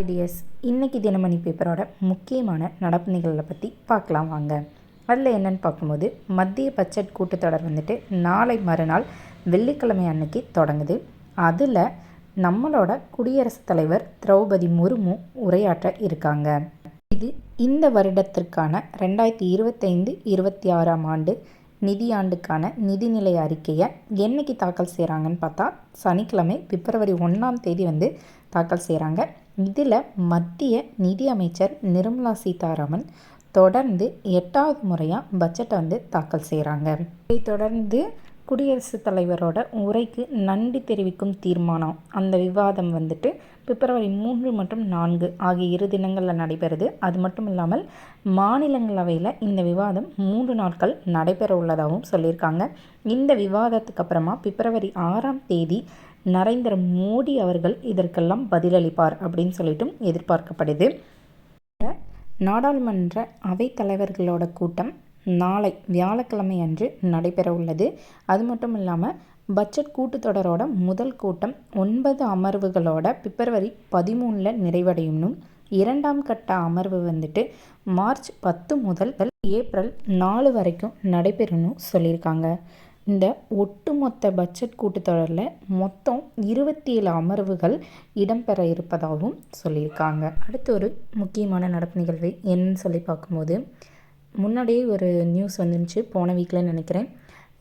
Ideas இன்றைக்கி தினமணி பேப்பரோட முக்கியமான நடப்பு நிகழ்வை பற்றி பார்க்கலாம் வாங்க. அதில் என்னென்னு பார்க்கும்போது மத்திய பட்ஜெட் கூட்டத்தொடர் வந்துட்டு நாளை மறுநாள் வெள்ளிக்கிழமை அன்னைக்கு தொடங்குது. அதில் நம்மளோட குடியரசுத் தலைவர் திரௌபதி முர்மு உரையாற்ற இருக்காங்க. இது இந்த வருடத்திற்கான 2025-26 ஆண்டு நிதியாண்டுக்கான நிதிநிலை அறிக்கையை என்னைக்கு தாக்கல் செய்கிறாங்கன்னு பார்த்தா சனிக்கிழமை பிப்ரவரி 1 வந்து தாக்கல் செய்கிறாங்க. இதில் மத்திய நிதி அமைச்சர் நிர்மலா சீதாராமன் தொடர்ந்து 8வது முறையாக பட்ஜெட்டை வந்து தாக்கல் செய்கிறாங்க. இதை தொடர்ந்து குடியரசுத் தலைவரோட உரைக்கு நன்றி தெரிவிக்கும் தீர்மானம் அந்த விவாதம் வந்துட்டு பிப்ரவரி 3 மற்றும் 4 ஆகிய 2 தினங்களில் நடைபெறுது. அது மட்டும் இல்லாமல் மாநிலங்களவையில் இந்த விவாதம் 3 நாட்கள் நடைபெற உள்ளதாகவும் சொல்லியிருக்காங்க. இந்த விவாதத்துக்கு அப்புறமா பிப்ரவரி 6 நரேந்திர மோடி அவர்கள் இதற்கெல்லாம் பதிலளிப்பார் அப்படின்னு சொல்லிட்டும் எதிர்பார்க்கப்படுது. நாடாளுமன்ற அவைத்தலைவர்களோட கூட்டம் நாளை வியாழக்கிழமை அன்று நடைபெற உள்ளது. அது மட்டும் இல்லாமல் பட்ஜெட் கூட்டத்தொடரோட முதல் கூட்டம் 9 அமர்வுகளோட பிப்ரவரி 13 நிறைவடையும். 2ஆம் கட்ட அமர்வு வந்துட்டு மார்ச் 10 முதல் ஏப்ரல் 4 வரைக்கும் நடைபெறணும் சொல்லியிருக்காங்க. இந்த ஒட்டுமொத்த பட்ஜெட் கூட்டத்தொடரில் மொத்தம் 27 அமர்வுகள் இடம்பெற இருப்பதாகவும் சொல்லியிருக்காங்க. அடுத்த ஒரு முக்கியமான நடப்பு நிகழ்வு என்னன்னு சொல்லி பார்க்கும்போது முன்னாடியே ஒரு நியூஸ் வந்துருந்துச்சு போன வீக்கில் நினைக்கிறேன்.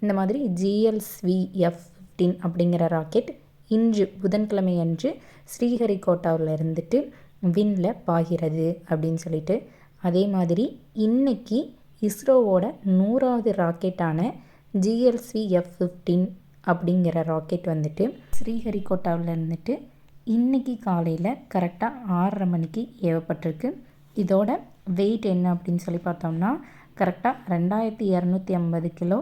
இந்த மாதிரி GLSV-F-15 அப்படிங்கிற ராக்கெட் இன்று புதன்கிழமை அன்று ஸ்ரீஹரிகோட்டாவில் இருந்துட்டு விண்ணில் பாய்கிறது அப்படின்னு சொல்லிட்டு, அதே மாதிரி இன்னைக்கு இஸ்ரோவோட 100வது ராக்கெட்டான GLSV-F-15 அப்படிங்கிற ராக்கெட் வந்துட்டு ஸ்ரீஹரிகோட்டாவில் இருந்துட்டு இன்றைக்கி காலையில் கரெக்டாக 6:30 மணிக்கு ஏவப்பட்டிருக்கு. இதோட வெயிட் என்ன அப்படின்னு சொல்லி பார்த்தோம்னா கரெக்டாக 2250 கிலோ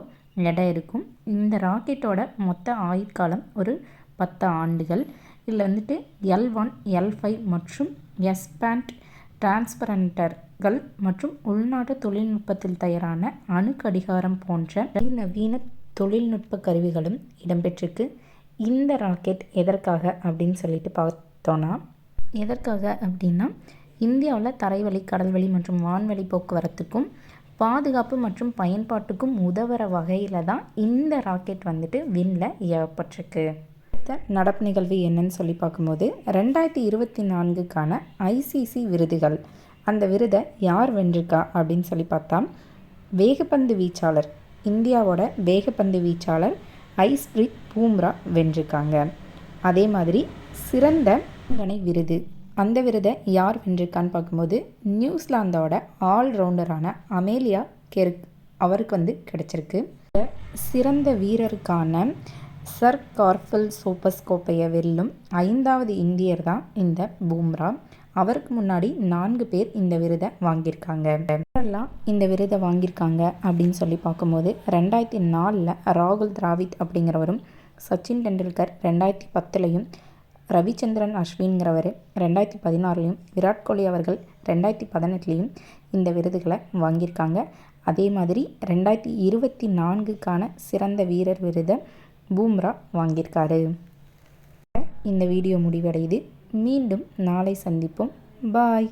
எடை இருக்கும். இந்த ராக்கெட்டோட மொத்த ஆயுட்காலம் ஒரு 10 ஆண்டுகள். இதில் வந்துட்டு L1, L5 மற்றும் S-பேண்ட் டிரான்ஸ்பரண்டர்கள் மற்றும் உள்நாட்டு தொழில்நுட்பத்தில் தயாரான அணு கடிகாரம் போன்ற நவீன தொழில்நுட்ப கருவிகளும் இடம்பெற்றிருக்கு. இந்த ராக்கெட் எதற்காக அப்படின்னு சொல்லிட்டு பார்த்தோன்னா இந்தியாவில் தரைவழி, கடல்வழி மற்றும் வான்வழி போக்குவரத்துக்கும் பாதுகாப்பு மற்றும் பயன்பாட்டுக்கும் உதவுற வகையில் தான் இந்த ராக்கெட் வந்துட்டு விண்ணில் ஏவப்பட்டிருக்கு. நடப்பு நிகழ்வு என்னன்னு சொல்லி பார்க்கும்போது 2024க்கான ICC விருதுகள், அந்த விருதை யார் வென்றிருக்கா அப்படின்னு சொல்லி பார்த்தா வேகப்பந்து வீச்சாளர், இந்தியாவோட வேகப்பந்து வீச்சாளர் ஐஸ்பிரித் பூம்ரா வென்றிருக்காங்க. அதே மாதிரி சிறந்த விருது, அந்த விருதை யார் வென்றிருக்கான்னு பார்க்கும்போது நியூசிலாந்தோட ஆல்ரவுண்டரான அமேலியா கெர்க் அவருக்கு வந்து கிடைச்சிருக்கு. சிறந்த வீரருக்கான சர் கார்ஃபில் சோபர்ஸ் கோப்பையை வெல்லும் 5வது இந்தியர் தான் இந்த பூம்ரா. அவருக்கு முன்னாடி 4 பேர் இந்த விருதை வாங்கியிருக்காங்க. யாரெல்லாம் இந்த விருதை வாங்கியிருக்காங்க அப்படின்னு சொல்லி பார்க்கும்போது 2004 ராகுல் திராவிட் அப்படிங்கிறவரும், சச்சின் டெண்டுல்கர் 2010 ரவிச்சந்திரன் அஸ்வின்கிறவர் 2016 விராட் கோலி அவர்கள் 2018 இந்த விருதுகளை வாங்கியிருக்காங்க. அதே மாதிரி 2024க்கான சிறந்த வீரர் விருதை பூம்ரா வாங்கியிருக்காரு. இந்த வீடியோ முடிவடையுது. மீண்டும் நாளை சந்திப்போம். பாய்.